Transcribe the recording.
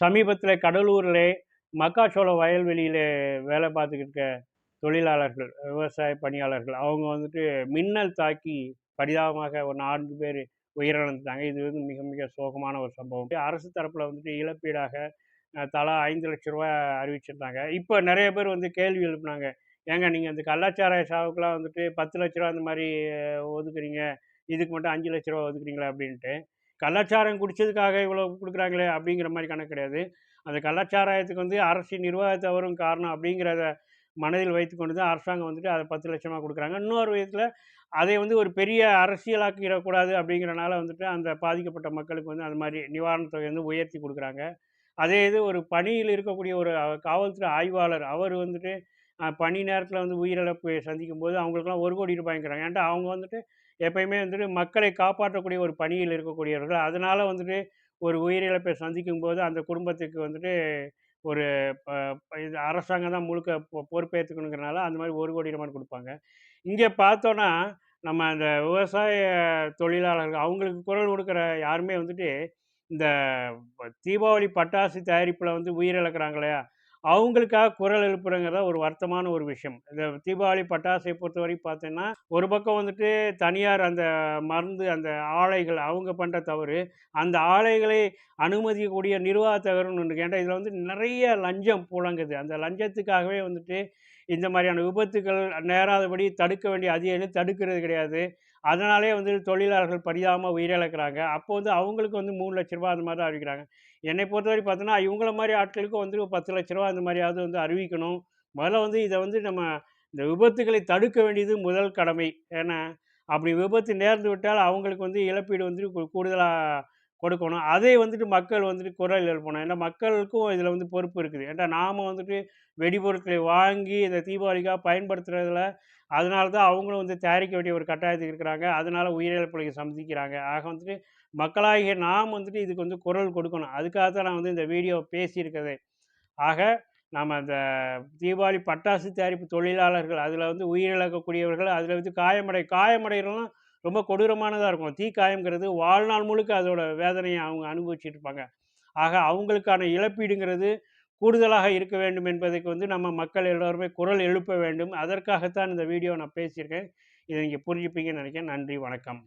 சமீபத்தில கடலூரிலே மக்காச்சோள வயல்வெளியில வேலை பார்த்துக்கிட்டு இருக்க தொழிலாளர்கள், விவசாய பணியாளர்கள் அவங்க வந்துட்டு மின்னல் தாக்கி பரிதாபமாக ஒரு 4 பேர் உயிரிழந்துட்டாங்க. இது வந்து மிக மிக சோகமான ஒரு சம்பவம். அரசு தரப்புல வந்துட்டு இழப்பீடாக தலா ரூ. 5,00,000 அறிவிச்சிருந்தாங்க. இப்ப நெறைய பேர் வந்து கேள்வி எழுப்புனாங்க. ஏங்க நீங்க இந்த கள்ளச்சாராய சாவுக்குலாம் வந்துட்டு ரூ. 10,00,000 அந்த மாரி ஒதுக்குறீங்க. இதுக்கு மட்டும் ரூ. 5,00,000 ஒதுக்குறீங்களா அப்படின்ட்டு. கள்ளச்சாராயம் குடிச்சதுக்காக இவ்வளோ குடுக்குறாங்களே அப்படிங்கிற மாரி கணக்கு கிடையாது. அந்த கள்ளச்சாராயத்துக்கு வந்து அரசின் நிர்வாக தவறும் காரணம் அப்படிங்கிறத மனதில் வைத்துக்கொண்டு தான் அரசாங்கம் வந்துட்டு அத 10,00,000 குடுக்குறாங்க. இன்னொரு விதத்தில அதை வந்து ஒரு பெரிய அரசியலாக்கிறக்கூடாது அப்படிங்கிறனால வந்துட்டு அந்த பாதிக்கப்பட்ட மக்களுக்கு வந்து அந்த மாரி நிவாரணத் தொகை வந்து உயர்த்தி குடுக்குறாங்க. அதே இது ஒரு பணியில் இருக்கக்கூடிய ஒரு காவல்துறை ஆய்வாளர் அவர் வந்துட்டு பணி நேரத்தில வந்து உயிரிழப்பு சந்திக்கும்போது அவங்களுக்கெல்லாம் ரூ. 1,00,00,000 ஏன்டா அவங்க வந்துட்டு எப்பயுமே வந்துட்டு மக்களை காப்பாற்றக்கூடிய ஒரு பணியில் இருக்கக்கூடியவர்கள். அதனால வந்துட்டு ஒரு உயிரிழப்பை சந்திக்கும்போது அந்த குடும்பத்துக்கு வந்துட்டு ஒரு ப இது அரசாங்கம் தான் முழுக்க பொறுப்பேத்துக்கணுங்கிறனால அந்த மாரி ரூ. 1,00,00,000 குடுப்பாங்க. இங்க பார்த்தோன்னா, நம்ம அந்த விவசாய தொழிலாளர்கள் அவங்களுக்கு குரல் கொடுக்குற யாருமே வந்துட்டு, இந்த தீபாவளி பட்டாசு தயாரிப்புல வந்து உயிரிழக்கிறாங்க இல்லையா? அவங்களுக்காக குரல் எழுப்புறங்கிறது ஒரு வருத்தமான ஒரு விஷயம். இந்த தீபாவளி பட்டாசை பொறுத்தவரைக்கும் பார்த்தீங்கன்னா, ஒரு பக்கம் வந்துட்டு தனியார் அந்த மருந்து அந்த ஆலைகள் அவங்க பண்ற தவறு. அந்த ஆலைகளை அனுமதிக்கக்கூடிய நிர்வாக தவறுன்னு ஒண்ணு இருக்கு. ஏன்டா இதில வந்து நெறைய லஞ்சம் புழங்குது. அந்த லஞ்சத்துக்காகவே வந்துட்டு இந்த மாரியான விபத்துக்கள் நேராதபடி தடுக்க வேண்டிய அதிகாரிகள் தடுக்கிறது கிடையாது. அதனாலேயே வந்து தொழிலாளர்கள் பரிதாபமா உயிரிழக்கிறாங்க. அப்போ வந்து அவங்களுக்கு வந்து ரூ. 3,00,000 அந்த மாரி தான் அறிவிக்கிறாங்க. என்னை பொறுத்தவரை பார்த்தோன்னா, இவங்கள மாரி ஆட்களுக்கு வந்து ரூ. 10,00,000 அந்த மாரியாவது வந்து அறிவிக்கணும். முதல்ல வந்து இத வந்து நம்ம இந்த விபத்துக்களை தடுக்க வேண்டியது முதல் கடமை. ஏன்னா, அப்படி விபத்து நேர்ந்து விட்டால் அவங்களுக்கு வந்து இழப்பீடு வந்து கூடுதலா கொடுக்கணும். அதை வந்துட்டு மக்கள் வந்துட்டு குரல் எழுப்பணும். ஏன்னா மக்களுக்கும் இதில வந்து பொறுப்பு இருக்குது. ஏன்டா நாம வந்துட்டு வெடிபொருட்களை வாங்கி இந்த தீபாவளிக்காக பயன்படுத்துறதில, அதனால தான் அவங்களும் வந்து தயாரிக்க வேண்டிய ஒரு கட்டாயத்துக்கு இருக்கிறாங்க. அதனால உயிரிழப்புகளை சந்திக்கிறாங்க. ஆக வந்துட்டு மக்களாகிய நாம் வந்துட்டு இதுக்கு வந்து குரல் கொடுக்கணும். அதுக்காக தான் நான் வந்து இந்த வீடியோ பேசியிருக்கிறதே. ஆக நாம அந்த தீபாவளி பட்டாசு தயாரிப்பு தொழிலாளர்கள், அதில வந்து உயிரிழக்கக்கூடியவர்கள், அதில வந்து காயமடைகிறவங்கலாம் ரொம்ப கொடூரமானதா இருக்கும். தீக்காயம்ங்கிறது வாழ்நாள் முழுக்க அதோட வேதனைய அவங்க அனுபவிச்சுட்டு இருப்பாங்க. ஆக அவங்களுக்கான இழப்பீடுங்கிறது கூடுதலாக இருக்க வேண்டும் என்பதற்கு வந்து நம்ம மக்கள் எல்லோருமே குரல் எழுப்ப வேண்டும். அதற்காகத்தான் இந்த வீடியோ நான் பேசியிருக்கேன். இத நீங்க புரிஞ்சுப்பீங்கன்னு நெனைக்கிறேன். நன்றி, வணக்கம்.